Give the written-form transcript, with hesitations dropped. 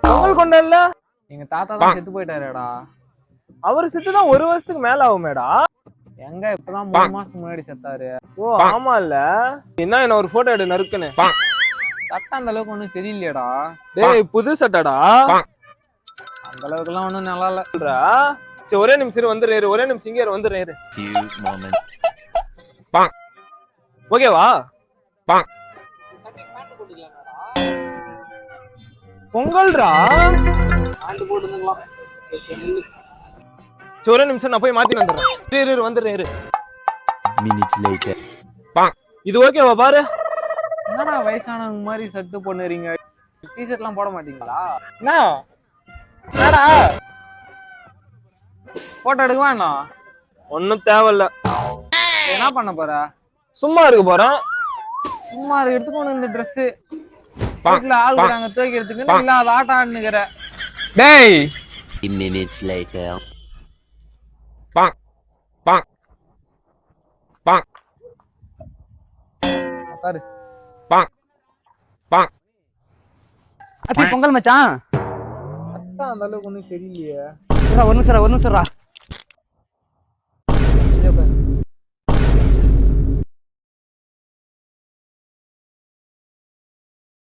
பொங்கல் கொண்டாடல. எங்க தாத்தா தான் செத்து போயிட்டாருடா. அவர் செத்துதான் 1 வருஷத்துக்கு மேல ஆகுமேடா. எங்க இப்பதான் 3 மாசத்துக்கு முன்னாடி செத்தாரு. ஓ ஆமா இல்ல. என்ன ஒரு போட்டோ எடு நறுக்குன்னு. சட்டை அந்த அளவுக்கு ஒண்ணும் சரியில்லையடா. டேய் புது சட்டடா. அந்த அளவுக்கு எல்லாம் ஒண்ணும் நல்லா இல்ல. சரி ஒரே நிமிஷம் வந்துடுறேன். ஒரே நிமிஷம் இங்கே வந்துடுறேன். ஓகேவா? பொங்கல்ரா. ஒரே நிமிஷம் நான் போய் மாத்தி வந்துடுறேன். இது ஓகேவா பாரு. என்னடா வயசானவங்க மாதிரி சட்டு பண்ணுறீங்க? டிஷர்ட் எல்லாம் போட மாட்டீங்களா? என்னடா போட்டோ எடுக்க வேணா? ஒன்னும் தேவையில்ல. என்ன பண்ண போற? சும்மா இருக்க போறேன். சும்மா இருக்கிறதுக்கு ஒண்ணு இந்த ட்ரெஸ் வீட்டுல ஆள் இருக்காங்க துவைக்கிறதுக்கு இல்லாத ஆட்டம் ஆடுனுக்கிற. டேய் minutes later. பாரு. பொங்கல் மச்சான். அதான் அந்த அளவுக்கு ஒண்ணும் சரியில்லையே. ஒரு நிமிஷம்